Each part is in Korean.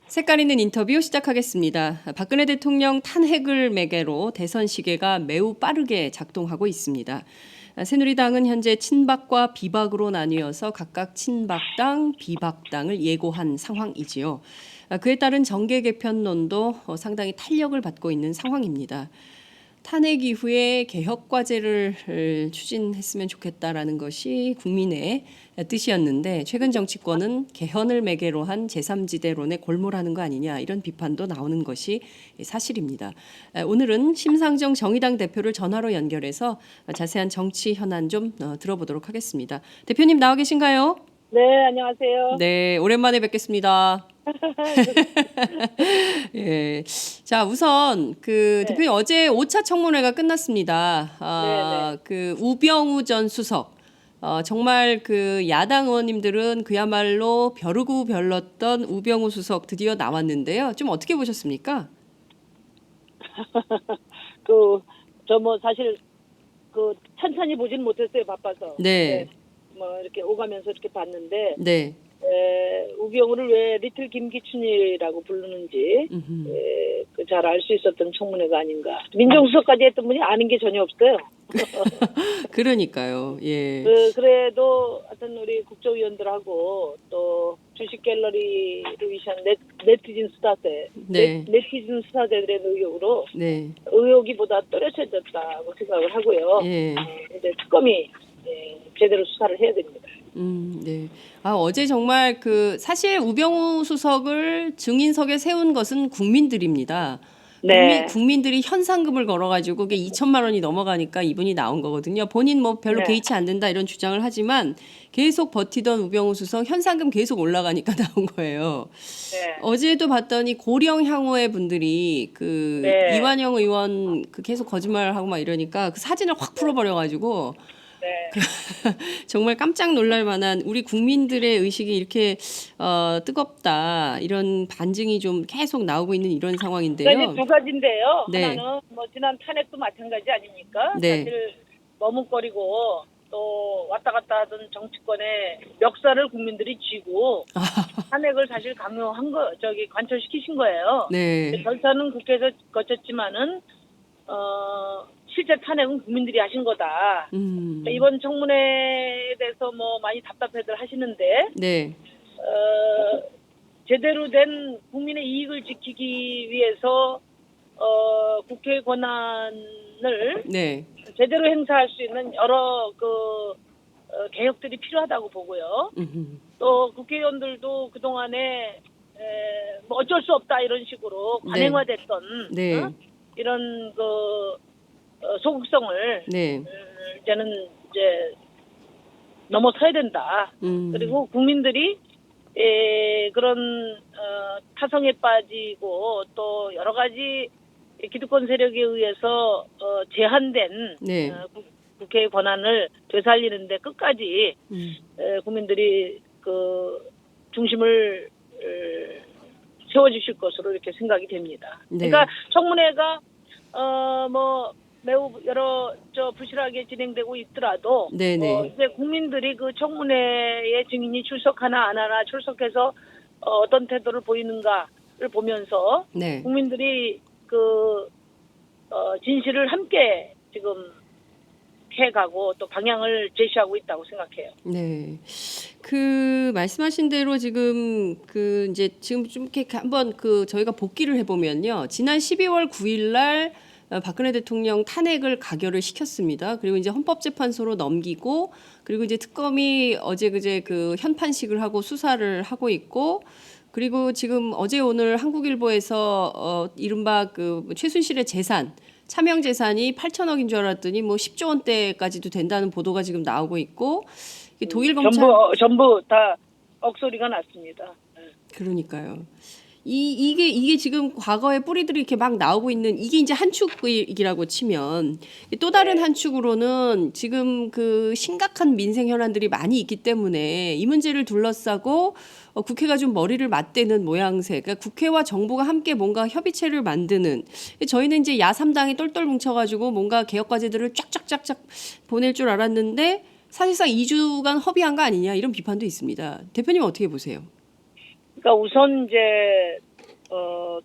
색깔 있는 인터뷰 시작하겠습니다. 박근혜 대통령 탄핵을 매개로 대선 시계가 매우 빠르게 작동하고 있습니다. 새누리당은 현재 친박과 비박으로 나뉘어서 각각 친박당, 비박당을 예고한 상황이지요. 그에 따른 정계 개편론도 상당히 탄력을 받고 있는 상황입니다. 탄핵 이후에 개혁 과제를 추진했으면 좋겠다라는 것이 국민의 뜻이었는데 최근 정치권은 개헌을 매개로 한 제3지대론에 골몰하는 거 아니냐 이런 비판도 나오는 것이 사실입니다. 오늘은 심상정 정의당 대표를 전화로 연결해서 자세한 정치 현안 좀 들어보도록 하겠습니다. 대표님 나와 계신가요? 네, 안녕하세요. 네, 오랜만에 뵙겠습니다. 예. 자, 우선 네. 대표님 어제 5차 청문회가 끝났습니다. 네. 그 우병우 전 수석. 정말 그 야당 의원님들은 그야말로 벼르고 별렀던 우병우 수석 드디어 나왔는데요. 좀 어떻게 보셨습니까? 사실 천천히 보진 못했어요, 바빠서. 네. 뭐 이렇게 오가면서 이렇게 봤는데, 네. 우병우를 왜 리틀 김기춘이라고 부르는지 잘 알 수 있었던 청문회가 아닌가. 민정수석까지 했던 분이 아는 게 전혀 없어요. 그러니까요. 예. 그래도 하여튼 우리 국정위원들하고 또 주식 갤러리를 위한 네티즌 수사대, 네. 네티즌 수사대들의 의혹으로 네. 의혹이 보다 또렷해졌다고 생각을 하고요. 예. 이제 특검이 제대로 수사를 해야 됩니다. 네. 어제 정말 사실 우병우 수석을 증인석에 세운 것은 국민들입니다. 네. 국민들이 현상금을 걸어가지고 그게 2천만 원이 넘어가니까 이분이 나온 거거든요. 본인 뭐 별로 네. 개의치 안 된다 이런 주장을 하지만 계속 버티던 우병우 수석 현상금 계속 올라가니까 나온 거예요. 네. 어제도 봤더니 고령 향후의 분들이 네. 이완영 의원 계속 거짓말하고 막 이러니까 그 사진을 확 풀어버려가지고 네. 정말 깜짝 놀랄 만한 우리 국민들의 의식이 이렇게 뜨겁다 이런 반증이 좀 계속 나오고 있는 이런 상황인데요. 그러니까 이제 두 가지인데요. 네. 하나는 뭐 지난 탄핵도 마찬가지 아닙니까? 네. 사실 머뭇거리고 또 왔다 갔다 하던 정치권의 멱살을 국민들이 쥐고 탄핵을 사실 강요한 관철시키신 거예요. 네. 절차는 국회에서 거쳤지만은 실제 탄핵은 국민들이 하신 거다. 이번 청문회에 대해서 뭐 많이 답답해들 하시는데 네. 제대로 된 국민의 이익을 지키기 위해서 국회 권한을 네. 제대로 행사할 수 있는 여러 개혁들이 필요하다고 보고요. 또 국회의원들도 그동안에 뭐 어쩔 수 없다 이런 식으로 관행화됐던 네. 이런 소극성을 네. 이제는 넘어서야 된다. 그리고 국민들이 그런 타성에 빠지고 또 여러 가지 기득권 세력에 의해서 제한된 네. 국회의 권한을 되살리는데 끝까지 국민들이 중심을 세워주실 것으로 이렇게 생각이 됩니다. 네. 그러니까 청문회가 매우 부실하게 진행되고 있더라도 네네. 이제 국민들이 그 청문회에 증인이 출석하나 안 하나 출석해서 어떤 태도를 보이는가를 보면서 네. 국민들이 진실을 함께 지금 해가고 또 방향을 제시하고 있다고 생각해요. 네. 말씀하신 대로 지금 이제 지금 좀 이렇게 한번 저희가 복기를 해보면요. 지난 12월 9일 날 박근혜 대통령 탄핵을 가결을 시켰습니다. 그리고 이제 헌법재판소로 넘기고 그리고 이제 특검이 어제 그제 현판식을 하고 수사를 하고 있고 그리고 지금 어제 오늘 한국일보에서 이른바 최순실의 재산 차명 재산이 8천억인 줄 알았더니 뭐 10조 원대까지도 된다는 보도가 지금 나오고 있고 독일 검찰 전부 다 억소리가 났습니다. 그러니까요. 이게 지금 과거의 뿌리들이 이렇게 막 나오고 있는 이게 이제 한 축이라고 치면 또 다른 한 축으로는 지금 심각한 민생 현안들이 많이 있기 때문에 이 문제를 둘러싸고 국회가 좀 머리를 맞대는 모양새. 그러니까 국회와 정부가 함께 뭔가 협의체를 만드는. 저희는 이제 야3당이 똘똘 뭉쳐가지고 뭔가 개혁 과제들을 쫙쫙쫙쫙 보낼 줄 알았는데 사실상 2주간 허비한 거 아니냐 이런 비판도 있습니다. 대표님 어떻게 보세요? 그러니까 우선 이제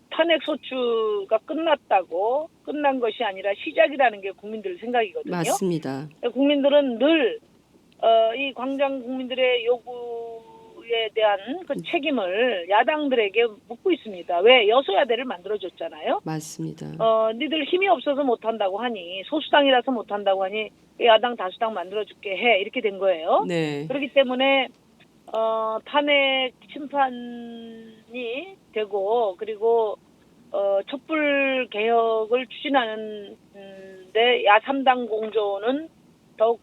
탄핵 소추가 끝난 것이 아니라 시작이라는 게 국민들 생각이거든요. 맞습니다. 국민들은 늘 이 광장 국민들의 요구에 대한 그 책임을 야당들에게 묻고 있습니다. 왜 여소야대를 만들어줬잖아요. 맞습니다. 니들 힘이 없어서 못한다고 하니, 소수당이라서 못한다고 하니 야당 다수당 만들어줄게 해, 이렇게 된 거예요. 네. 그렇기 때문에 탄핵 심판이 되고, 그리고 촛불 개혁을 추진하는데 야3당 공조는 더욱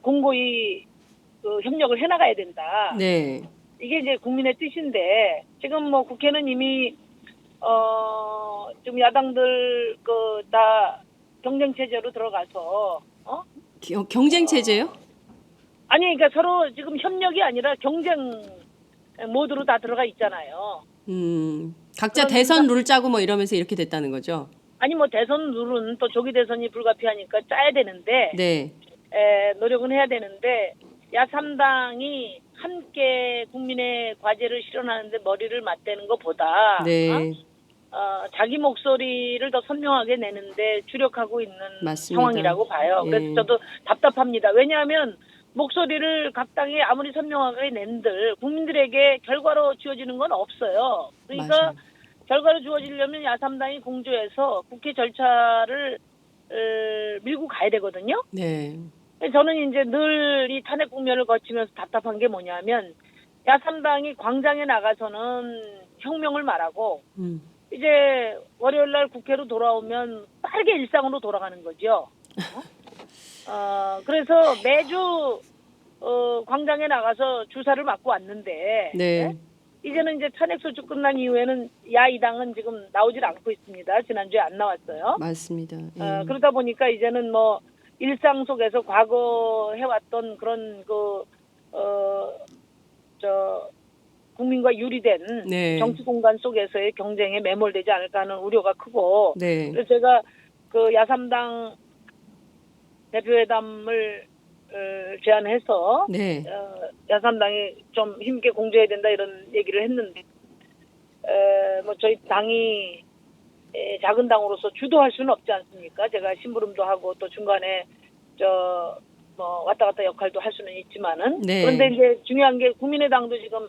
공고히 협력을 해나가야 된다. 네. 이게 이제 국민의 뜻인데, 지금 뭐 국회는 이미 좀 야당들 다 경쟁 체제로 들어가서 경쟁 체제요? 아니, 그러니까 서로 지금 협력이 아니라 경쟁 모드로 다 들어가 있잖아요. 각자 대선 룰 짜고 뭐 이러면서 이렇게 됐다는 거죠. 아니 뭐 대선 룰은 또 조기 대선이 불가피하니까 짜야 되는데, 네. 노력은 해야 되는데, 야3당이 함께 국민의 과제를 실현하는데 머리를 맞대는 것보다 네. 자기 목소리를 더 선명하게 내는데 주력하고 있는 맞습니다. 상황이라고 봐요. 예. 그래서 저도 답답합니다. 왜냐하면 목소리를 각 당이 아무리 선명하게 낸들 국민들에게 결과로 주어지는 건 없어요. 그러니까 맞아요. 결과로 주어지려면 야3당이 공조해서 국회 절차를 밀고 가야 되거든요. 네. 저는 이제 늘 이 탄핵 국면을 거치면서 답답한 게 뭐냐면, 야3당이 광장에 나가서는 혁명을 말하고 이제 월요일 날 국회로 돌아오면 빠르게 일상으로 돌아가는 거죠. 그래서 매주 광장에 나가서 주사를 맞고 왔는데, 네. 이제는 이제 탄핵 소추 끝난 이후에는 야2당은 지금 나오질 않고 있습니다. 지난주에 안 나왔어요. 맞습니다. 예. 그러다 보니까 이제는 뭐 일상 속에서 과거 해왔던 그런 국민과 유리된 네. 정치 공간 속에서의 경쟁에 매몰되지 않을까 하는 우려가 크고, 네. 그래서 제가 그 야3당 대표회담을 제안해서 네. 야3당이 좀 힘있게 공조해야 된다 이런 얘기를 했는데, 뭐 저희 당이 작은 당으로서 주도할 수는 없지 않습니까? 제가 심부름도 하고 또 중간에 뭐 왔다 갔다 역할도 할 수는 있지만은, 네. 그런데 이제 중요한 게 국민의당도 지금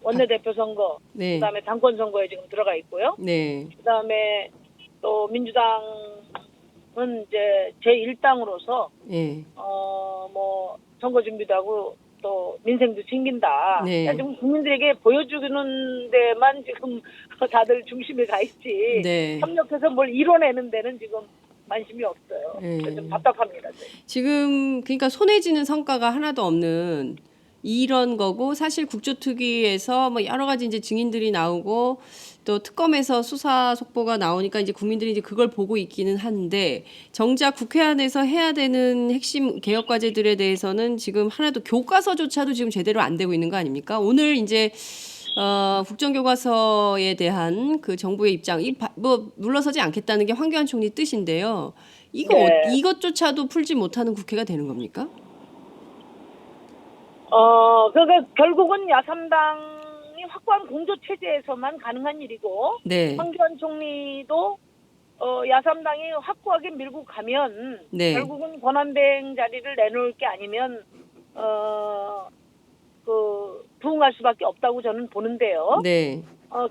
원내대표 선거, 네. 그다음에 당권 선거에 지금 들어가 있고요. 네. 그다음에 또 민주당은 이제 제1당으로서 예. 뭐 선거 준비도 하고 또 민생도 챙긴다. 네. 그러니까 지금 국민들에게 보여주는 데만 지금 다들 중심에 가 있지. 네. 협력해서 뭘 이뤄내는 데는 지금 관심이 없어요. 그래서 좀 답답합니다. 저희. 지금 그러니까 손에 쥐는 성과가 하나도 없는 이런 거고, 사실 국조특위에서 뭐 여러 가지 이제 증인들이 나오고 또 특검에서 수사 속보가 나오니까 이제 국민들이 이제 그걸 보고 있기는 한데, 정작 국회 안에서 해야 되는 핵심 개혁 과제들에 대해서는 지금 하나도 교과서조차도 지금 제대로 안 되고 있는 거 아닙니까? 오늘 이제 국정교과서에 대한 그 정부의 입장, 뭐 물러서지 않겠다는 게 황교안 총리 뜻인데요. 네. 이것조차도 풀지 못하는 국회가 되는 겁니까? 그러니까 결국은 야3당이 확고한 공조 체제에서만 가능한 일이고, 네. 황교안 총리도 야3당이 확고하게 밀고 가면 네. 결국은 권한대행 자리를 내놓을 게 아니면 부응할 수밖에 없다고 저는 보는데요. 네.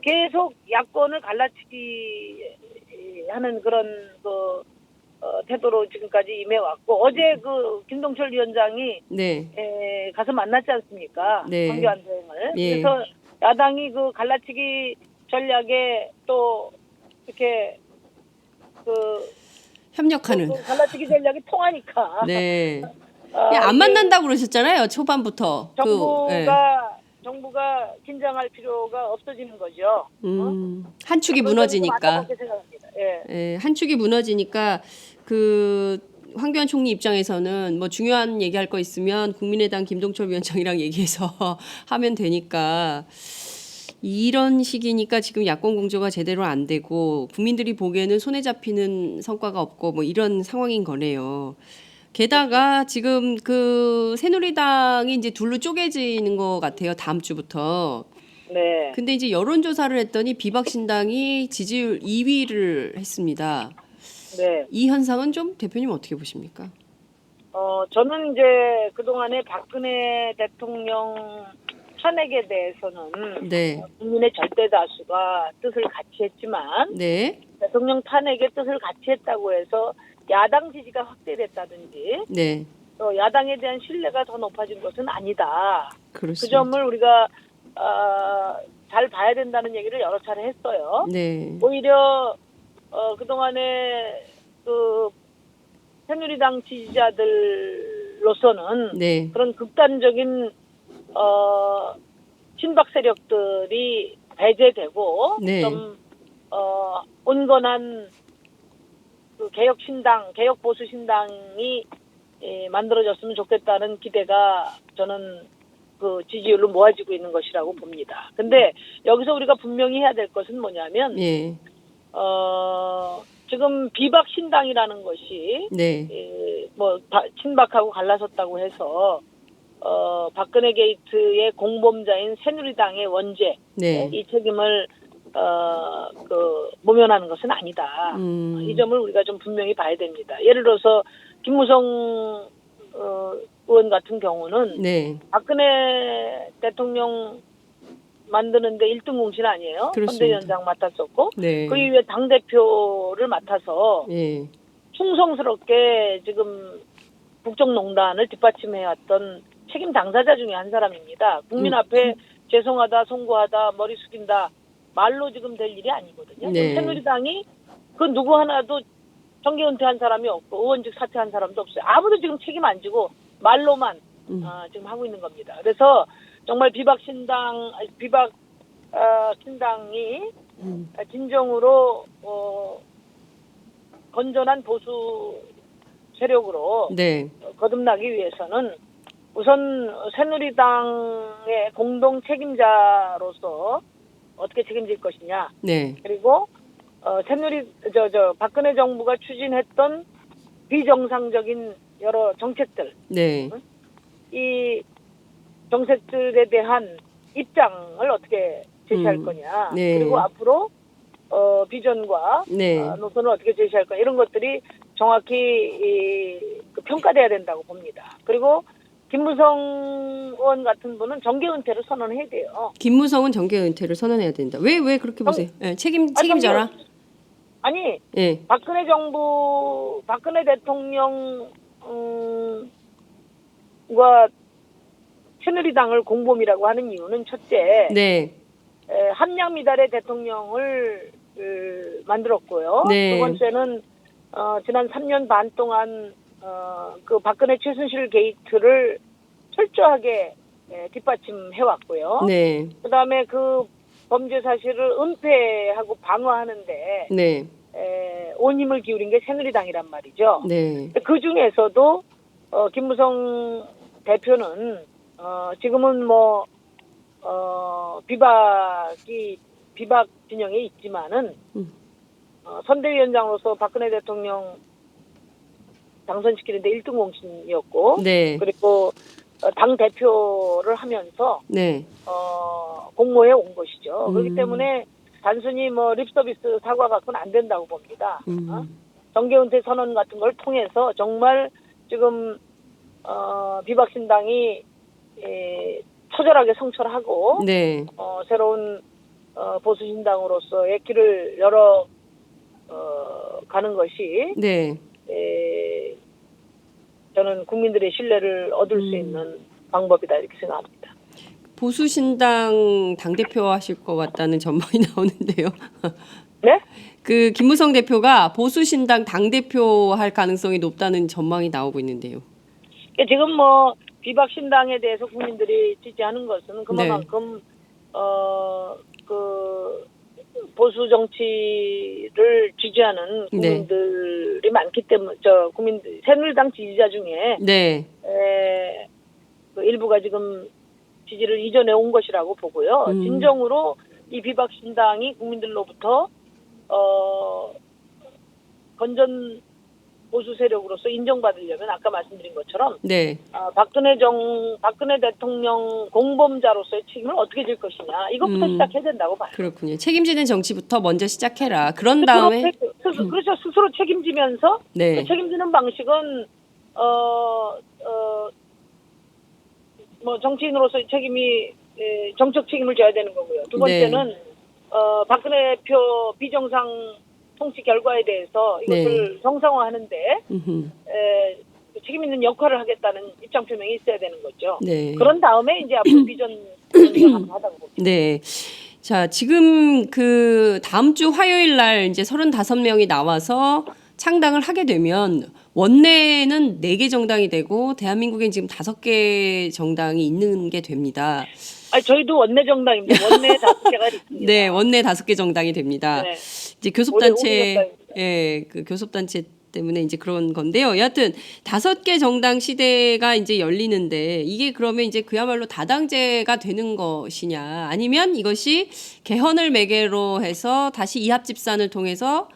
계속 야권을 갈라치기 하는 그런 태도로 지금까지 임해왔고, 어제 김동철 위원장이 네. 가서 만났지 않습니까? 네. 황교안 대행을. 예. 그래서 야당이 갈라치기 전략에 또 이렇게 협력하는. 갈라치기 전략이 통하니까. 네. 안 만난다고 그러셨잖아요, 초반부터. 정부가 긴장할 필요가 없어지는 거죠. 한 축이 무너지니까. 예. 예, 한 축이 무너지니까 황교안 총리 입장에서는 뭐 중요한 얘기할 거 있으면 국민의당 김동철 위원장이랑 얘기해서 하면 되니까, 이런 식이니까 지금 야권 공조가 제대로 안 되고 국민들이 보기에는 손에 잡히는 성과가 없고 뭐 이런 상황인 거네요. 게다가 지금 새누리당이 이제 둘로 쪼개지는 것 같아요. 다음 주부터. 네. 근데 이제 여론조사를 했더니 비박신당이 지지율 2위를 했습니다. 네. 이 현상은 좀 대표님 어떻게 보십니까? 저는 이제 그동안에 박근혜 대통령 탄핵에 대해서는 네. 국민의 절대 다수가 뜻을 같이 했지만 네. 대통령 탄핵의 뜻을 같이 했다고 해서 야당 지지가 확대됐다든지 네. 또 야당에 대한 신뢰가 더 높아진 것은 아니다. 그 그렇습니다. 점을 우리가 잘 봐야 된다는 얘기를 여러 차례 했어요. 네. 오히려 그동안에 그 새누리당 지지자들로서는 네. 그런 극단적인 친박 세력들이 배제되고 네. 좀 온건한 그 개혁신당, 개혁보수신당이 만들어졌으면 좋겠다는 기대가 저는 그 지지율로 모아지고 있는 것이라고 봅니다. 근데 여기서 우리가 분명히 해야 될 것은 뭐냐면 예. 지금 비박신당이라는 것이 네. 친박하고 갈라섰다고 해서 박근혜 게이트의 공범자인 새누리당의 원죄 네. 이 책임을 모면하는 것은 아니다. 이 점을 우리가 좀 분명히 봐야 됩니다. 예를 들어서 김무성 의원 같은 경우는 네. 박근혜 대통령 만드는데 1등 공신 아니에요? 그렇습니다. 선대위원장 맡았었고 네. 그 이후에 당대표를 맡아서 예. 충성스럽게 지금 국정농단을 뒷받침해왔던 책임 당사자 중에 한 사람입니다. 국민 앞에 죄송하다, 송구하다, 머리 숙인다 말로 지금 될 일이 아니거든요. 네. 새누리당이 그 누구 하나도 정계 은퇴한 사람이 없고 의원직 사퇴한 사람도 없어요. 아무도 지금 책임 안 지고 말로만 지금 하고 있는 겁니다. 그래서 정말 신당이 진정으로 건전한 보수 세력으로 네. 거듭나기 위해서는 우선 새누리당의 공동 책임자로서 어떻게 책임질 것이냐. 네. 그리고 박근혜 정부가 추진했던 비정상적인 여러 정책들, 네. 이 정책들에 대한 입장을 어떻게 제시할 거냐. 네. 그리고 앞으로 비전과 네. 노선을 어떻게 제시할 거냐. 이런 것들이 정확히 평가돼야 된다고 봅니다. 그리고 김무성 의원 같은 분은 정계 은퇴를 선언해야 돼요. 김무성은 정계 은퇴를 선언해야 된다. 왜 그렇게 보세요? 네, 책임져라. 아니, 예. 박근혜 대통령과 새누리당을 공범이라고 하는 이유는 첫째, 네. 함량 미달의 대통령을 만들었고요. 네. 두 번째는 지난 3년 반 동안 그 박근혜 최순실 게이트를 철저하게 뒷받침해 왔고요. 네. 그다음에 그 범죄 사실을 은폐하고 방어하는데 네. 온 힘을 기울인 게 새누리당이란 말이죠. 네. 그 중에서도 김무성 대표는 지금은 비박 진영에 있지만은 선대위원장으로서 박근혜 대통령 당선시키는데 1등 공신이었고, 네. 그리고 당 대표를 하면서 네. 공모해 온 것이죠. 그렇기 때문에 단순히 립서비스 사과 갖고는 안 된다고 봅니다. 정계 은퇴 선언 같은 걸 통해서 정말 지금 비박신당이 처절하게 성철하고 네. 새로운 보수신당으로서의 길을 열어 가는 것이 네. 저는 국민들의 신뢰를 얻을 수 있는 방법이다 이렇게 생각합니다. 보수신당 당대표 하실 것 같다는 전망이 나오는데요. 네? 그 김무성 대표가 보수신당 당대표 할 가능성이 높다는 전망이 나오고 있는데요. 지금 비박신당에 대해서 국민들이 지지하는 것은 그만큼 보수 정치를 지지하는 국민들이 많기 때문에 새누리당 지지자 중에 네. 그 일부가 지금 지지를 이전해 온 것이라고 보고요. 진정으로 이 비박신당이 국민들로부터 보수 세력으로서 인정받으려면 아까 말씀드린 것처럼 네. 박근혜 대통령 공범자로서의 책임을 어떻게 질 것이냐 이것부터 시작해야 된다고 봐요. 그렇군요. 책임지는 정치부터 먼저 시작해라. 그런 다음에 그렇죠. 스스로 책임지면서 네. 그 책임지는 방식은 뭐 정치인으로서의 책임이 정책 책임을 져야 되는 거고요. 두 번째는 박근혜 표 비정상 통치 결과에 대해서 이것을 정상화하는데 책임 있는 역할을 하겠다는 입장 표명이 있어야 되는 거죠. 네. 그런 다음에 이제 앞으로 비전 하다고 봅니다. 네. 자, 지금 그 다음 주 화요일 날 이제 35명이 나와서 창당을 하게 되면 원내는 4개 정당이 되고 대한민국엔 지금 5개 정당이 있는 게 됩니다. 저희도 원내 정당입니다. 원내 5개가 있습니다. 네, 원내 5개 정당이 됩니다. 네. 이제 교섭단체, 정당입니다. 예, 그 교섭단체 때문에 이제 그런 건데요. 여하튼 5개 정당 시대가 이제 열리는데 이게 그러면 이제 그야말로 다당제가 되는 것이냐 아니면 이것이 개헌을 매개로 해서 다시 이합집산을 통해서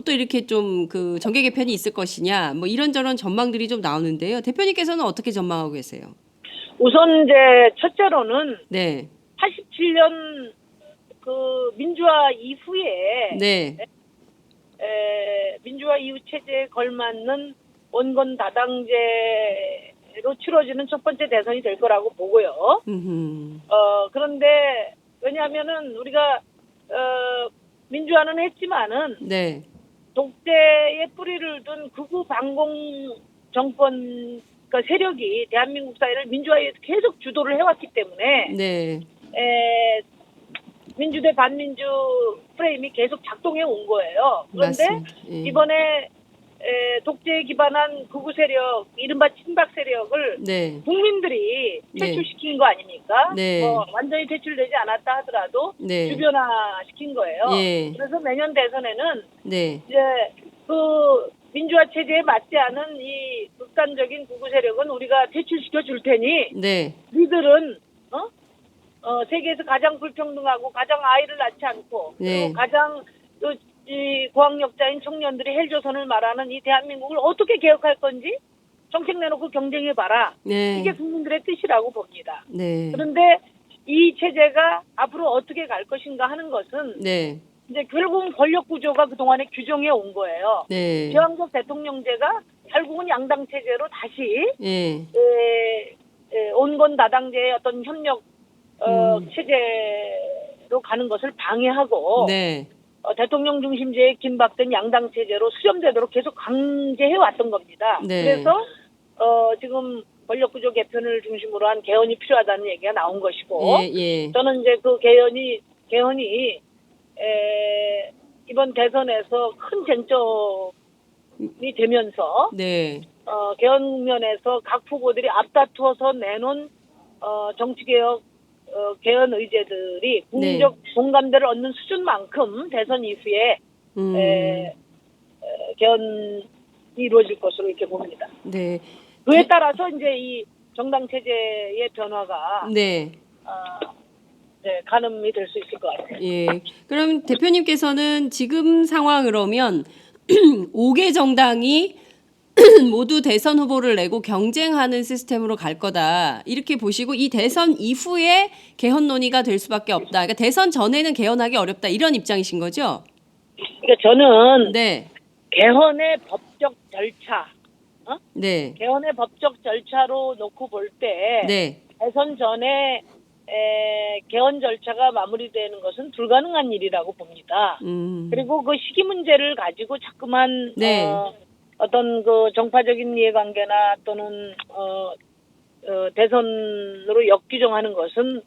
또 이렇게 좀 그 정계 개편이 있을 것이냐 뭐 이런저런 전망들이 좀 나오는데요. 대표님께서는 어떻게 전망하고 계세요? 우선 이제 첫째로는 네. 87년 그 민주화 이후에 네. 민주화 이후 체제에 걸맞는 원건 다당제로 치러지는 첫 번째 대선이 될 거라고 보고요. 그런데 왜냐하면은 우리가 민주화는 했지만은 네. 독재의 뿌리를 둔 극우 반공 정권 그러니까 세력이 대한민국 사회를 민주화에 계속 주도를 해왔기 때문에 네. 민주 대 반민주 프레임이 계속 작동해 온 거예요. 그런데 맞습니다. 예. 이번에 독재에 기반한 극우 세력, 이른바 친박 세력을 네. 국민들이 네. 퇴출시킨 거 아닙니까? 네. 뭐 완전히 퇴출되지 않았다 하더라도 네. 주변화시킨 거예요. 예. 그래서 내년 대선에는 네. 이제 그 민주화 체제에 맞지 않은 이 극단적인 극우 세력은 우리가 퇴출시켜 줄 테니 네. 니들은 세계에서 가장 불평등하고 가장 아이를 낳지 않고 네. 그리고 가장 이 고학력자인 청년들이 헬조선을 말하는 이 대한민국을 어떻게 개혁할 건지 정책 내놓고 경쟁해봐라. 네. 이게 국민들의 뜻이라고 봅니다. 네. 그런데 이 체제가 앞으로 어떻게 갈 것인가 하는 것은 네. 이제 결국은 권력 구조가 그동안에 규정해 온 거예요. 네. 제왕적 대통령제가 결국은 양당 체제로 다시 예. 온건 다당제의 어떤 협력 체제로 가는 것을 방해하고 네. 대통령 중심제의 긴박된 양당 체제로 수렴되도록 계속 강제해 왔던 겁니다. 네. 그래서 지금 권력구조 개편을 중심으로 한 개헌이 필요하다는 얘기가 나온 것이고 예, 예. 저는 이제 그 개헌이 이번 대선에서 큰 쟁점이 되면서 네. 개헌 국면에서 각 후보들이 앞다투어서 내놓은 정치개혁 개헌 의제들이 국민적 공감대를 얻는 수준만큼 대선 이후에 개헌이 이루어질 것으로 이렇게 봅니다. 네. 그에 따라서 이제 이 정당 체제의 변화가 네. 가늠이 될 수 있을 것 같아요. 예. 그럼 대표님께서는 지금 상황으로면 5개 정당이 모두 대선 후보를 내고 경쟁하는 시스템으로 갈 거다. 이렇게 보시고 이 대선 이후에 개헌 논의가 될 수밖에 없다. 그러니까 대선 전에는 개헌하기 어렵다. 이런 입장이신 거죠? 그러니까 저는 네. 개헌의 법적 절차, 네. 개헌의 법적 절차로 놓고 볼 때 네. 대선 전에 개헌 절차가 마무리되는 것은 불가능한 일이라고 봅니다. 그리고 그 시기 문제를 가지고 자꾸만 네. 어떤 그 정파적인 이해관계나 또는 대선으로 역규정하는 것은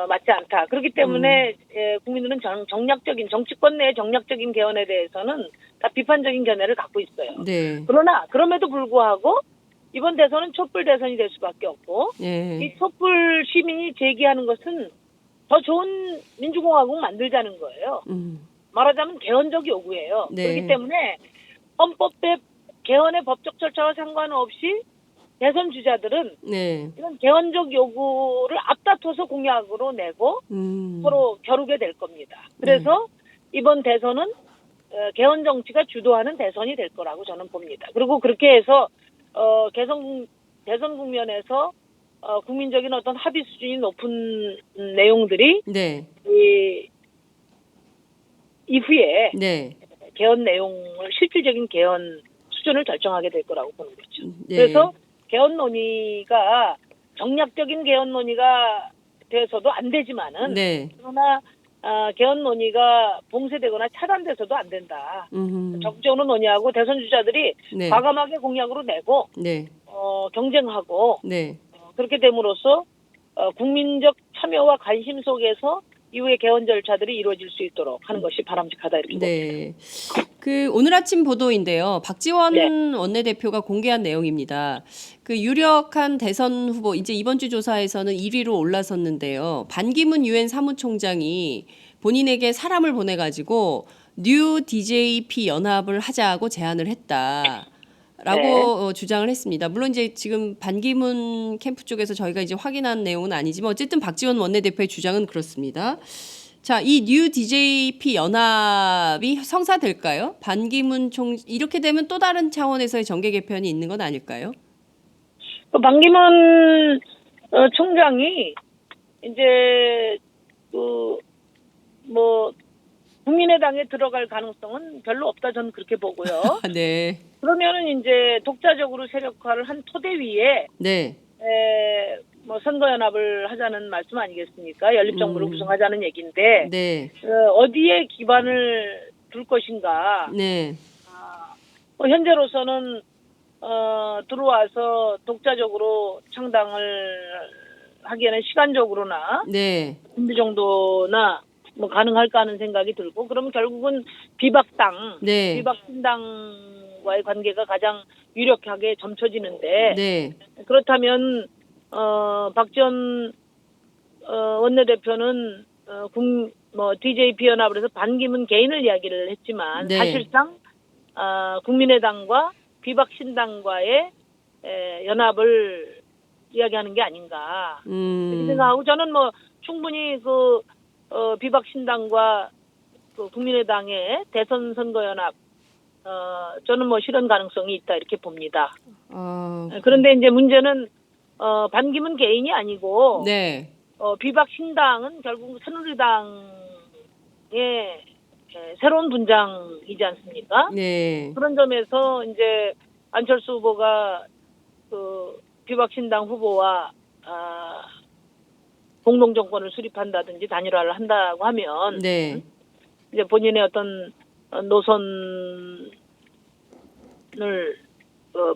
맞지 않다. 그렇기 때문에 국민들은 정략적인 정치권 내의 정략적인 개헌에 대해서는 다 비판적인 견해를 갖고 있어요. 네. 그러나 그럼에도 불구하고 이번 대선은 촛불 대선이 될 수밖에 없고 예. 이 촛불 시민이 제기하는 것은 더 좋은 민주공화국 만들자는 거예요. 말하자면 개헌적 요구예요. 네. 그렇기 때문에 헌법의 개헌의 법적 절차와 상관없이 대선 주자들은 네. 이런 개헌적 요구를 앞다퉈서 공약으로 내고 서로 겨루게 될 겁니다. 그래서 이번 대선은 개헌 정치가 주도하는 대선이 될 거라고 저는 봅니다. 그리고 그렇게 해서 대선 국면에서 국민적인 어떤 합의 수준이 높은 내용들이 네. 이후에 네. 개헌 내용을 실질적인 개헌 수준을 결정하게 될 거라고 보는 거죠. 네. 그래서 개헌 논의가 정략적인 개헌 논의가 돼서도 안 되지만은 네. 그러나 개헌 논의가 봉쇄되거나 차단돼서도 안 된다. 적극적으로 논의하고 대선 주자들이 네. 과감하게 공약으로 내고 네. 경쟁하고 네. 그렇게 됨으로써 국민적 참여와 관심 속에서 이후에 개헌 절차들이 이루어질 수 있도록 하는 것이 바람직하다 이렇게 봅니다. 네. 그 오늘 아침 보도인데요. 박지원 네. 원내대표가 공개한 내용입니다. 그 유력한 대선 후보 이제 이번 주 조사에서는 1위로 올라섰는데요. 반기문 유엔 사무총장이 본인에게 사람을 보내가지고 뉴 DJP 연합을 하자고 제안을 했다. 라고 주장을 했습니다. 물론 이제 지금 반기문 캠프 쪽에서 저희가 이제 확인한 내용은 아니지만 어쨌든 박지원 원내대표의 주장은 그렇습니다. 자, 이 뉴 DJP 연합이 성사될까요? 반기문 이렇게 되면 또 다른 차원에서의 정계 개편이 있는 건 아닐까요? 반기문 총장이 이제 국민의당에 들어갈 가능성은 별로 없다 저는 그렇게 보고요. 네. 그러면은 이제 독자적으로 세력화를 한 토대 위에 네. 선거연합을 하자는 말씀 아니겠습니까? 연립정부를 구성하자는 얘기인데 네. 어디에 기반을 둘 것인가? 네. 현재로서는 들어와서 독자적으로 창당을 하기에는 시간적으로나 네. 준비 정도나 가능할까 하는 생각이 들고 그러면 결국은 비박당, 네. 비박신당과의 관계가 가장 유력하게 점쳐지는데 네. 그렇다면 박지원 원내대표는 DJP 연합을 해서 반기문 개인을 이야기를 했지만 네. 사실상 국민의당과 비박신당과의 연합을 이야기하는 게 아닌가 이렇게 생각하고 저는 충분히 비박신당과 국민의당의 대선 선거연합 저는 실현 가능성이 있다 이렇게 봅니다. 그런데 이제 문제는 반기문 개인이 아니고 네. 비박신당은 결국 새누리당의 새로운 분장이지 않습니까? 네. 그런 점에서 이제 안철수 후보가 비박신당 후보와 공동 정권을 수립한다든지 단일화를 한다고 하면 네. 이제 본인의 어떤 노선을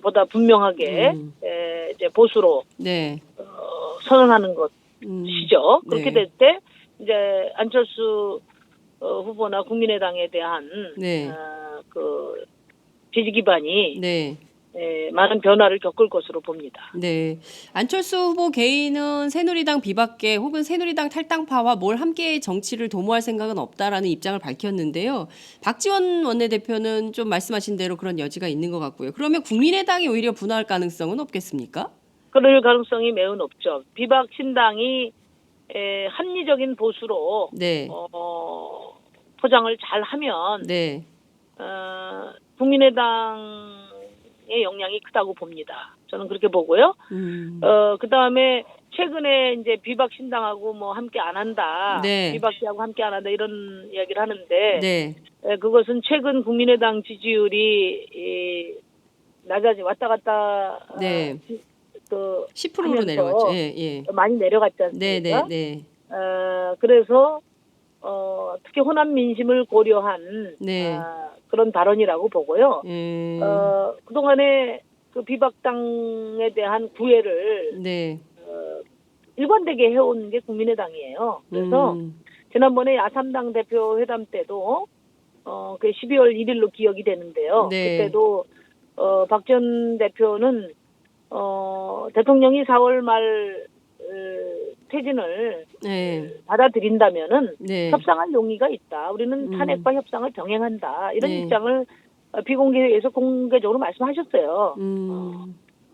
보다 분명하게 이제 보수로 네. 선언하는 것이죠. 그렇게 네. 될 때 이제 안철수 후보나 국민의당에 대한 네. 지지 기반이 네. 많은 변화를 겪을 것으로 봅니다. 네. 안철수 후보 개인은 새누리당 비박계 혹은 새누리당 탈당파와 뭘 함께 정치를 도모할 생각은 없다라는 입장을 밝혔는데요. 박지원 원내대표는 좀 말씀하신 대로 그런 여지가 있는 것 같고요. 그러면 국민의당이 오히려 분화할 가능성은 없겠습니까? 그럴 가능성이 매우 높죠. 비박신당이 합리적인 보수로 네. 포장을 잘 하면 네. 국민의당의 영향이 크다고 봅니다. 저는 그렇게 보고요. 그 다음에 최근에 이제 비박신당하고 함께 안 한다. 네. 비박계하고 함께 안 한다. 이런 이야기를 하는데. 네. 그것은 최근 국민의당 지지율이 왔다 갔다. 네. 10%로 내려갔죠. 예, 예. 많이 내려갔지 네, 않습니까? 네, 네. 그래서 특히 호남 민심을 고려한 네. 그런 발언이라고 보고요. 그동안에 비박당에 대한 구애를 네. 일관되게 해온 게 국민의당이에요. 그래서 지난번에 야3당 대표 회담 때도 그 12월 1일로 기억이 되는데요. 네. 그때도 박지원 대표는 대통령이 4월 말 퇴진을 네. 받아들인다면은 네. 협상할 용의가 있다. 우리는 탄핵과 협상을 병행한다. 이런 네. 입장을 비공개에서 공개적으로 말씀하셨어요.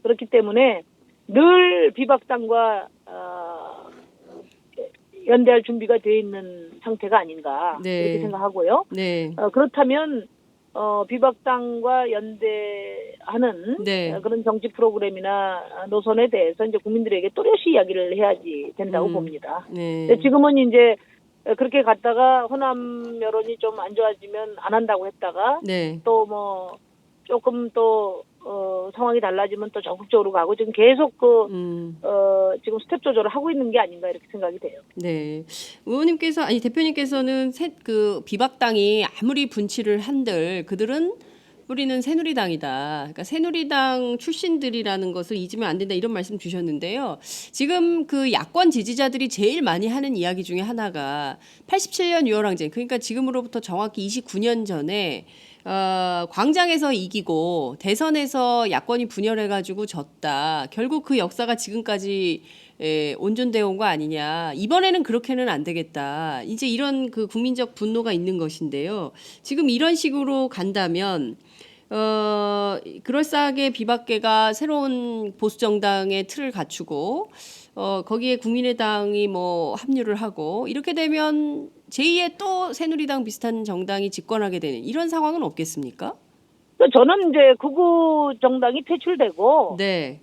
그렇기 때문에 늘 비박당과 연대할 준비가 돼 있는 상태가 아닌가 네. 이렇게 생각하고요. 네. 그렇다면 비박당과 연대하는 네. 그런 정치 프로그램이나 노선에 대해서 이제 국민들에게 또렷이 이야기를 해야지 된다고 봅니다. 네. 근데 지금은 이제 그렇게 갔다가 호남 여론이 좀 안 좋아지면 안 한다고 했다가 네. 또 뭐 조금 또 상황이 달라지면 또 적극적으로 가고 지금 계속 지금 스텝 조절을 하고 있는 게 아닌가 이렇게 생각이 돼요. 네. 의원님께서 아니 대표님께서는 그 비박당이 아무리 분치를 한들 그들은 뿌리는 새누리당이다. 그러니까 새누리당 출신들이라는 것을 잊으면 안 된다 이런 말씀 주셨는데요. 지금 그 야권 지지자들이 제일 많이 하는 이야기 중에 하나가 87년 6월 항쟁 그러니까 지금으로부터 정확히 29년 전에 광장에서 이기고 대선에서 야권이 분열해가지고 졌다. 결국 그 역사가 지금까지 온전되어 온 거 아니냐. 이번에는 그렇게는 안 되겠다. 이제 이런 그 국민적 분노가 있는 것인데요. 지금 이런 식으로 간다면 그럴싸하게 비박계가 새로운 보수 정당의 틀을 갖추고 거기에 국민의당이 뭐 합류를 하고 이렇게 되면 제2의 또 새누리당 비슷한 정당이 집권하게 되는 이런 상황은 없겠습니까? 저는 이제 극우 정당이 퇴출되고 네.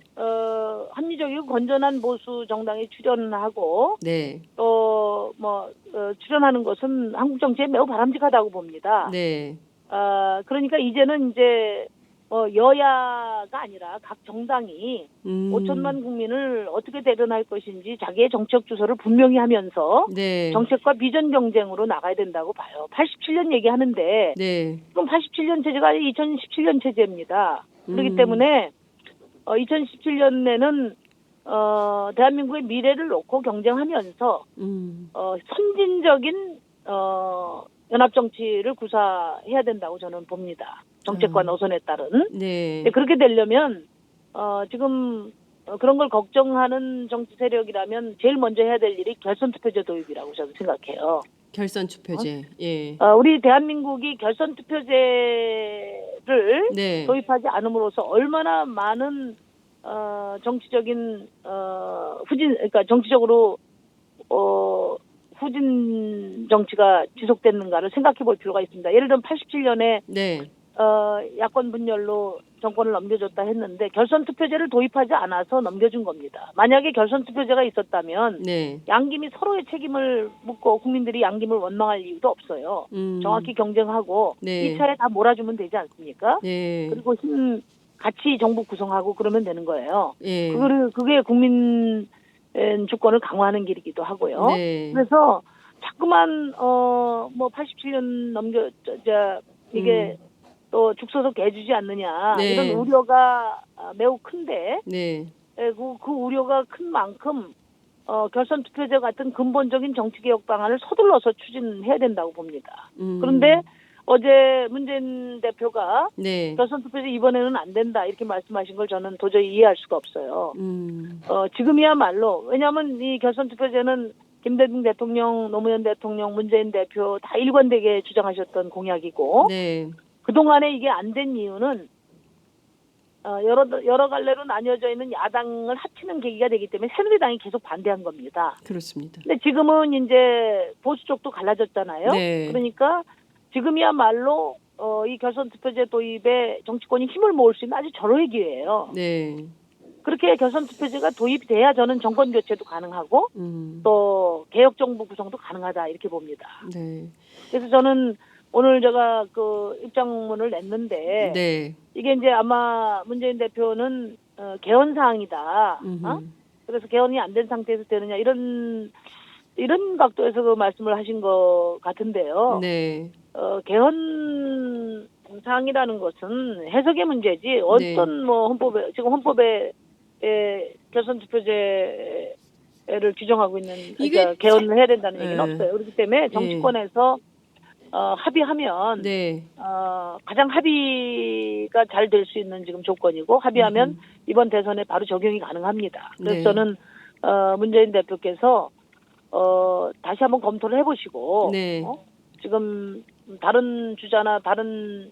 합리적이고 건전한 보수 정당이 출연하고 네. 또 뭐 출연하는 것은 한국 정치에 매우 바람직하다고 봅니다. 네. 그러니까 이제는 이제 여야가 아니라 각 정당이 5천만 국민을 어떻게 대변할 것인지 자기의 정책 주소를 분명히 하면서 네. 정책과 비전 경쟁으로 나가야 된다고 봐요. 87년 얘기하는데 네. 그럼 87년 체제가 2017년 체제입니다. 그렇기 때문에 2017년에는 대한민국의 미래를 놓고 경쟁하면서 선진적인 연합 정치를 구사해야 된다고 저는 봅니다. 정책과 노선에 따른. 네. 그렇게 되려면 지금 그런 걸 걱정하는 정치 세력이라면 제일 먼저 해야 될 일이 결선 투표제 도입이라고 저는 생각해요. 결선 투표제. 예. 우리 대한민국이 결선 투표제를 네. 도입하지 않음으로써 얼마나 많은 정치적인 그러니까 정치적으로 후진 정치가 지속됐는가를 생각해 볼 필요가 있습니다. 예를 들면 87년에 네. 야권 분열로 정권을 넘겨줬다 했는데 결선 투표제를 도입하지 않아서 넘겨준 겁니다. 만약에 결선 투표제가 있었다면 네. 양김이 서로의 책임을 묻고 국민들이 양김을 원망할 이유도 없어요. 정확히 경쟁하고 네. 2차에 다 몰아주면 되지 않습니까? 네. 그리고 같이 정부 구성하고 그러면 되는 거예요. 예. 그게 국민 주권을 강화하는 길이기도 하고요. 네. 그래서 자꾸만 뭐 87년 이게 또 죽서서 개주지 않느냐 네. 이런 우려가 매우 큰데 네. 그 우려가 큰 만큼 결선 투표제 같은 근본적인 정치 개혁 방안을 서둘러서 추진해야 된다고 봅니다. 그런데 어제 문재인 대표가 네. 결선 투표제 이번에는 안 된다 이렇게 말씀하신 걸 저는 도저히 이해할 수가 없어요. 지금이야말로 왜냐하면 이 결선 투표제는 김대중 대통령, 노무현 대통령, 문재인 대표 다 일관되게 주장하셨던 공약이고 네. 그동안에 이게 안 된 이유는 여러 갈래로 나뉘어져 있는 야당을 합치는 계기가 되기 때문에 새누리당이 계속 반대한 겁니다. 그렇습니다. 근데 지금은 이제 보수 쪽도 갈라졌잖아요. 네. 그러니까 지금이야말로 이 결선 투표제 도입에 정치권이 힘을 모을 수 있는 아주 절호의 기회예요. 네. 그렇게 결선 투표제가 도입돼야 저는 정권 교체도 가능하고 또 개혁 정부 구성도 가능하다 이렇게 봅니다. 네. 그래서 저는 오늘 제가 그 입장문을 냈는데 네. 이게 이제 아마 문재인 대표는 개헌 사항이다. 그래서 개헌이 안 된 상태에서 되느냐 이런 각도에서 그 말씀을 하신 것 같은데요. 네. 개헌 사항이라는 것은 해석의 문제지 어떤 뭐 헌법에 결선 투표제를 규정하고 있는 이게 개헌을 해야 된다는 얘기는 없어요. 그렇기 때문에 정치권에서 합의하면 네. 가장 합의가 잘 될 수 있는 지금 조건이고 합의하면 이번 대선에 바로 적용이 가능합니다. 그래서 네. 저는 문재인 대표께서 다시 한번 검토를 해보시고 네. 지금 다른 주자나 다른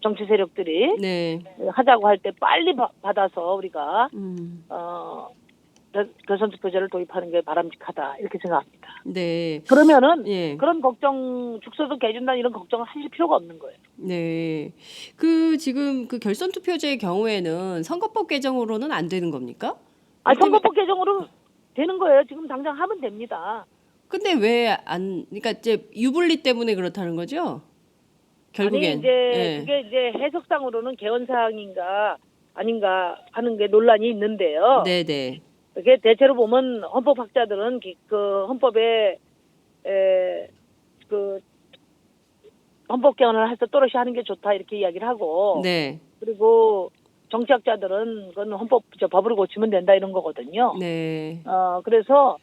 정치 세력들이 네. 하자고 할 때 빨리 받아서 우리가 결선 투표제를 도입하는 게 바람직하다 이렇게 생각합니다. 네. 그러면은 예. 그런 걱정 죽서도 개준다 이런 걱정을 하실 필요가 없는 거예요. 네. 지금 그 결선 투표제의 경우에는 선거법 개정으로는 안 되는 겁니까? 아, 이를테면 선거법 개정으로 되는 거예요. 지금 당장 하면 됩니다. 근데 왜 안 그러니까 이제 유불리 때문에 그렇다는 거죠? 아니 결국엔. 이제 예. 그게 이제 해석상으로는 개헌 사항인가 아닌가 하는 게 논란이 있는데요. 네네. 그게 대체로 보면 헌법학자들은 그 헌법에 그 헌법 개헌을 해서 또렷이 하는 게 좋다 이렇게 이야기를 하고 네. 그리고 정치학자들은 그건 법으로 고치면 된다 이런 거거든요. 네. 그래서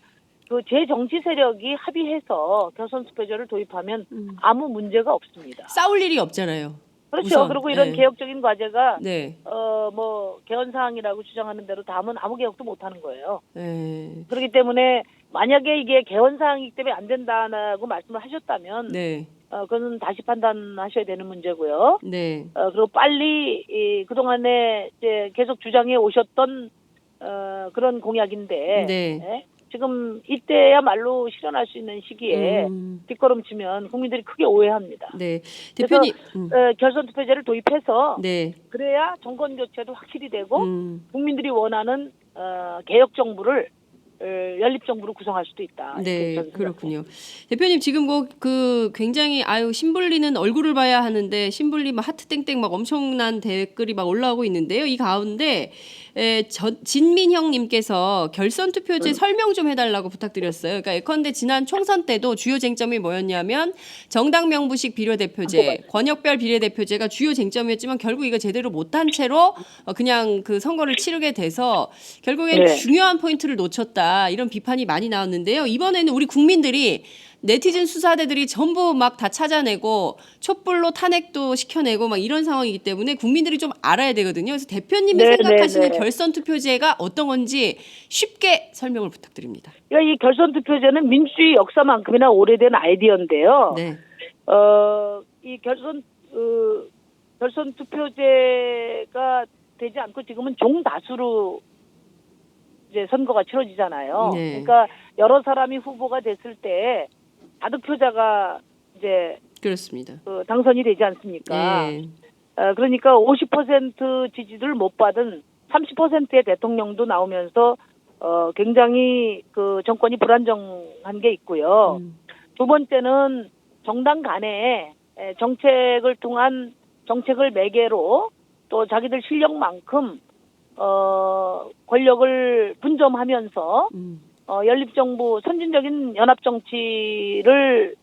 그 제정치 세력이 합의해서 결선 투표제를 도입하면 아무 문제가 없습니다. 싸울 일이 없잖아요. 그렇죠. 우선. 그리고 이런 예. 개혁적인 과제가 네. 뭐 개헌 사항이라고 주장하는 대로 다음은 아무 개혁도 못 하는 거예요. 예. 그렇기 때문에 만약에 이게 개헌 사항이기 때문에 안 된다고 말씀을 하셨다면 네. 그거는 다시 판단하셔야 되는 문제고요. 네. 그리고 빨리 그동안에 이제 계속 주장해 오셨던 그런 공약인데 네. 예? 지금 이때야말로 실현할 수 있는 시기에 뒷걸음치면 국민들이 크게 오해합니다. 네. 그래서 대표님. 결선 투표제를 도입해서 네. 그래야 정권 교체도 확실히 되고 국민들이 원하는 개혁 정부를 연립 정부로 구성할 수도 있다. 네, 이렇게 그렇군요. 대표님 지금 굉장히 신불리는 얼굴을 봐야 하는데 신불리 막 하트 땡땡 막 엄청난 댓글이 막 올라오고 있는데요. 이 가운데 진민형님께서 결선 투표제 설명 좀 해달라고 부탁드렸어요. 그러니까 예컨대 지난 총선 때도 주요 쟁점이 뭐였냐면 정당 명부식 비례대표제, 권역별 비례대표제가 주요 쟁점이었지만 결국 이거 제대로 못한 채로 그냥 그 선거를 치르게 돼서 결국엔 네. 중요한 포인트를 놓쳤다. 이런 비판이 많이 나왔는데요. 이번에는 우리 국민들이 네티즌 수사대들이 전부 막 다 찾아내고 촛불로 탄핵도 시켜내고 막 이런 상황이기 때문에 국민들이 좀 알아야 되거든요. 그래서 대표님이 네, 생각하시는 네, 네. 결선 투표제가 어떤 건지 쉽게 설명을 부탁드립니다. 그러니까 이 결선 투표제는 민주주의 역사만큼이나 오래된 아이디어인데요. 네. 이 결선 투표제가 되지 않고 지금은 종다수로 이제 선거가 치러지잖아요. 네. 그러니까 여러 사람이 후보가 됐을 때 다득표자가 이제 그렇습니다. 당선이 되지 않습니까? 네. 그러니까 50% 지지를 못 받은 30%의 대통령도 나오면서 굉장히 그 정권이 불안정한 게 있고요. 두 번째는 정당 간에 정책을 통한 정책을 매개로 또 자기들 실력만큼 권력을 분점하면서 연립정부 선진적인 연합정치를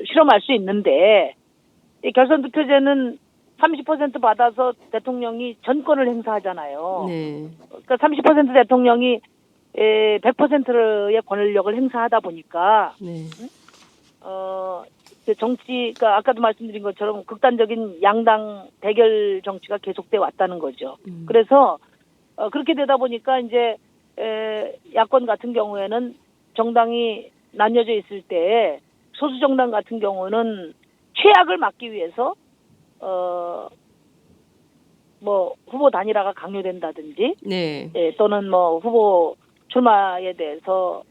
실험할 수 있는데 이 결선투표제는 30% 받아서 대통령이 전권을 행사하잖아요. 네. 그러니까 30% 대통령이 100%의 권력을 행사하다 보니까 네. 정치가 아까도 말씀드린 것처럼 극단적인 양당 대결 정치가 계속돼 왔다는 거죠. 그래서 그렇게 되다 보니까 이제 야권 같은 경우에는 정당이 나뉘어져 있을 때 소수 정당 같은 경우는 최악을 막기 위해서 뭐 후보 단일화가 강요된다든지 네. 또는 뭐 후보 출마에 대해서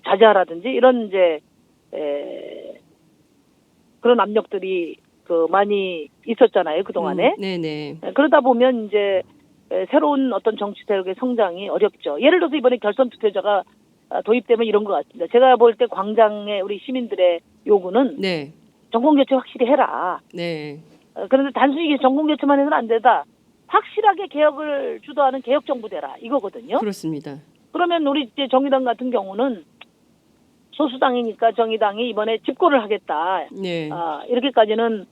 자제하라든지 이런 이제 그런 압력들이 많이 있었잖아요, 그동안에. 네네. 그러다 보면 이제 새로운 어떤 정치 세력의 성장이 어렵죠. 예를 들어서 이번에 결선 투표제가 도입되면 이런 것 같습니다. 제가 볼 때 광장의 우리 시민들의 요구는 네. 정권 교체 확실히 해라. 네. 그런데 단순히 정권 교체만 해서는 안 되다. 확실하게 개혁을 주도하는 개혁 정부 되라 이거거든요. 그렇습니다. 그러면 우리 이제 정의당 같은 경우는 소수당이니까 정의당이 이번에 집권을 하겠다. 네. 이렇게까지는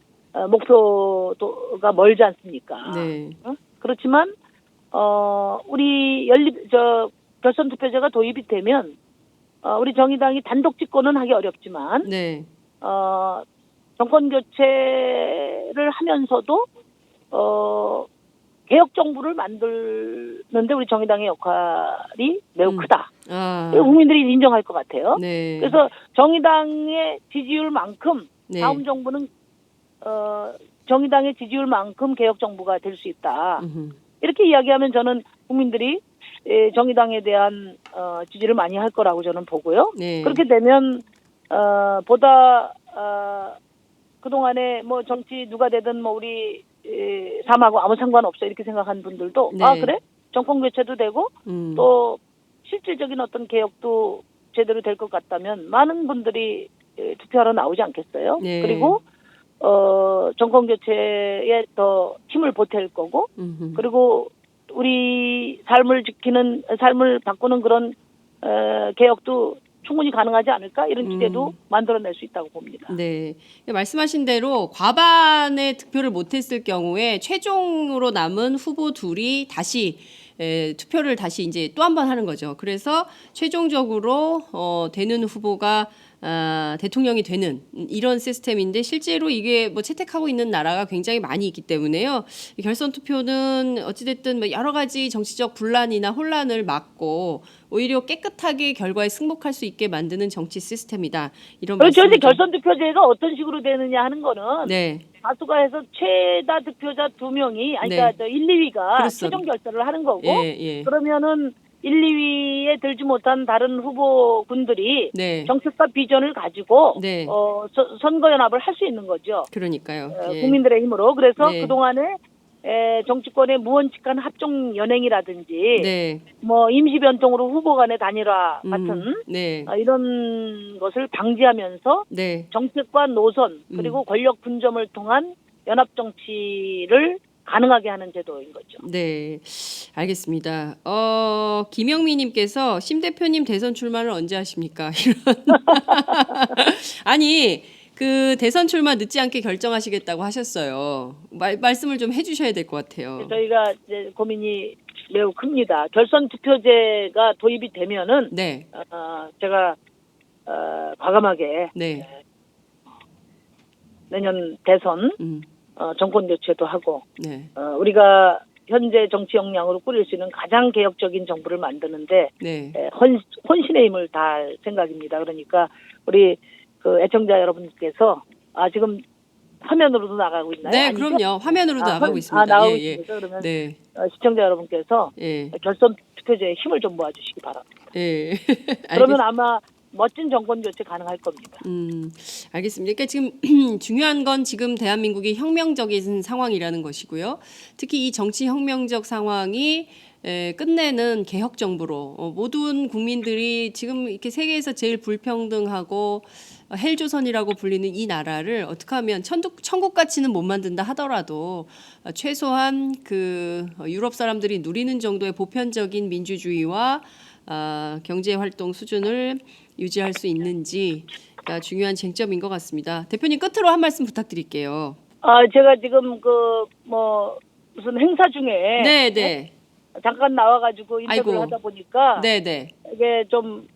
목표가 멀지 않습니까? 네. 그렇지만 우리 결선 투표제가 도입이 되면 우리 정의당이 단독 집권은 하기 어렵지만 네. 정권 교체를 하면서도 개혁 정부를 만드는데 우리 정의당의 역할이 매우 크다. 국민들이 인정할 것 같아요. 네. 그래서 정의당의 지지율만큼 네. 다음 정부는 정의당의 지지율만큼 개혁 정부가 될 수 있다. 이렇게 이야기하면 저는 국민들이 정의당에 대한 지지를 많이 할 거라고 저는 보고요. 네. 그렇게 되면 보다 그동안에 뭐 정치 누가 되든 뭐 우리 삶하고 아무 상관없어 이렇게 생각한 분들도 네. 아 그래? 정권 교체도 되고 또 실질적인 어떤 개혁도 제대로 될 것 같다면 많은 분들이 투표하러 나오지 않겠어요? 네. 그리고 정권 교체에 더 힘을 보탤 거고 그리고 우리 삶을 바꾸는 그런 개혁도 충분히 가능하지 않을까 이런 기대도 만들어낼 수 있다고 봅니다. 네, 말씀하신 대로 과반의 득표를 못했을 경우에 최종으로 남은 후보 둘이 다시 투표를 다시 이제 또 한 번 하는 거죠. 그래서 최종적으로 되는 후보가 대통령이 되는 이런 시스템인데 실제로 이게 뭐 채택하고 있는 나라가 굉장히 많이 있기 때문에요. 이 결선 투표는 어찌됐든 뭐 여러 가지 정치적 분란이나 혼란을 막고 오히려 깨끗하게 결과에 승복할 수 있게 만드는 정치 시스템이다. 이런 그렇죠. 말씀을 이제 결선 투표제가 어떤 식으로 되느냐 하는 거는 네. 다수가 해서 최다 득표자 2명이 아니 네. 그러니까 1, 2위가 그렇소. 최종 결선을 하는 거고 예. 그러면은 1, 2위에 들지 못한 다른 후보군들이 네. 정책과 비전을 가지고 네. 선거 연합을 할 수 있는 거죠. 그러니까요. 예. 국민들의 힘으로. 그래서 네. 그동안에 정치권의 무언직한 합종 연행이라든지 네. 뭐 임시 변동으로 후보 간의 단일화 같은 네. 이런 것을 방지하면서 네. 정책과 노선 그리고 권력 분점을 통한 연합 정치를 가능하게 하는 제도인 거죠. 네, 알겠습니다. 김영미님께서 심 대표님 대선 출마를 언제 하십니까? 이런 아니 그 대선 출마 늦지 않게 결정하시겠다고 하셨어요. 말씀을 좀 해주셔야 될 것 같아요. 저희가 이제 고민이 매우 큽니다. 결선 투표제가 도입이 되면은 네, 제가 과감하게 네, 내년 대선 정권 교체도 하고 네, 우리가 현재 정치 역량으로 꾸릴 수 있는 가장 개혁적인 정부를 만드는데 네. 혼신의 힘을 다할 생각입니다. 그러니까 우리 그 애청자 여러분께서 지금 화면으로도 나가고 있나요? 네, 아니죠? 그럼요. 화면으로도 나가고 있습니다. 나가고 예. 있습니다. 그러면 네, 시청자 여러분께서 예, 결선 투표제에 힘을 좀 모아주시기 바랍니다. 예. 그러면 아마 멋진 정권 교체 가능할 겁니다. 알겠습니다. 그러니까 지금 중요한 건 지금 대한민국이 혁명적인 상황이라는 것이고요. 특히 이 정치 혁명적 상황이 끝내는 개혁 정부로 모든 국민들이 지금 이렇게 세계에서 제일 불평등하고 헬조선이라고 불리는 이 나라를 어떻게 하면 천국같이는 못 만든다 하더라도 최소한 그 유럽 사람들이 누리는 정도의 보편적인 민주주의와 경제 활동 수준을 유지할 수 있는지가 중요한 쟁점인 것 같습니다. 대표님 끝으로 한 말씀 부탁드릴게요. 제가 지금 무슨 행사 중에 네. 잠깐 나와가지고 인터뷰를 하다 보니까 네. 이게 좀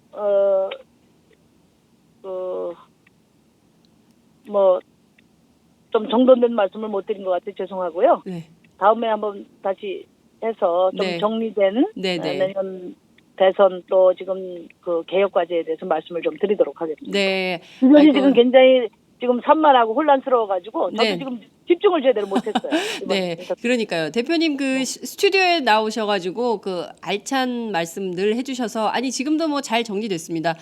좀 정돈된 말씀을 못 드린 것 같아 죄송하고요. 네. 다음에 한번 다시 해서 좀 정리된 내년 대선 또 지금 그 개혁 과제에 대해서 말씀을 좀 드리도록 하겠습니다. 네. 주변이 지금 굉장히 지금 산만하고 혼란스러워가지고 저도 지금 집중을 제대로 못했어요. 네, 그러니까요. 대표님 그 스튜디오에 나오셔가지고 그 알찬 말씀 늘 해주셔서 아니 지금도 뭐 잘 정리됐습니다.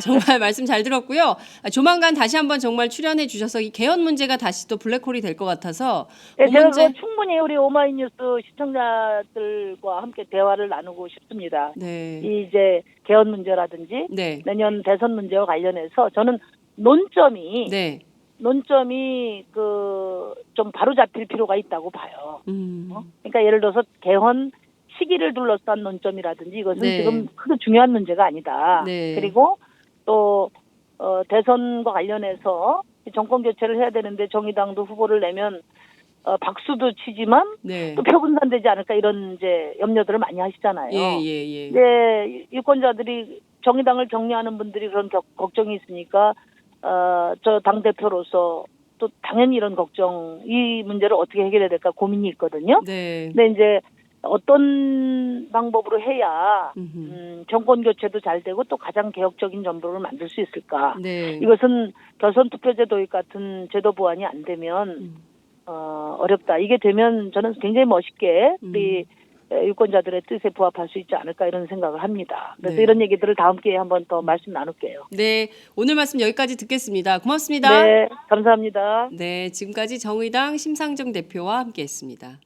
정말 말씀 잘 들었고요. 조만간 다시 한번 정말 출연해 주셔서 이 개헌 문제가 다시 또 블랙홀이 될 것 같아서 네, 제가 충분히 우리 오마이뉴스 시청자들과 함께 대화를 나누고 싶습니다. 네. 이제 개헌 문제라든지 내년 대선 문제와 관련해서 저는 논점이 좀 바로 잡힐 필요가 있다고 봐요. 그러니까 예를 들어서 개헌 시기를 둘러싼 논점이라든지 이것은 지금 크게 중요한 문제가 아니다. 그리고 또 대선과 관련해서 정권 교체를 해야 되는데 정의당도 후보를 내면 박수도 치지만 또 표 분산되지 않을까 이런 이제 염려들을 많이 하시잖아요. 네, 유권자들이 정의당을 격려하는 분들이 그런 걱정이 있으니까 저 당대표로서 또 당연히 이런 걱정, 이 문제를 어떻게 해결해야 될까 고민이 있거든요. 근데 이제 어떤 방법으로 해야 정권 교체도 잘 되고 또 가장 개혁적인 정부를 만들 수 있을까. 이것은 결선 투표제 도입 같은 제도 보완이 안 되면 어렵다. 이게 되면 저는 굉장히 멋있게 우리 유권자들의 뜻에 부합할 수 있지 않을까 이런 생각을 합니다. 그래서 네. 이런 얘기들을 다음 기회에 한번 더 말씀 나눌게요. 네, 오늘 말씀 여기까지 듣겠습니다. 고맙습니다. 네, 감사합니다. 네, 지금까지 정의당 심상정 대표와 함께했습니다.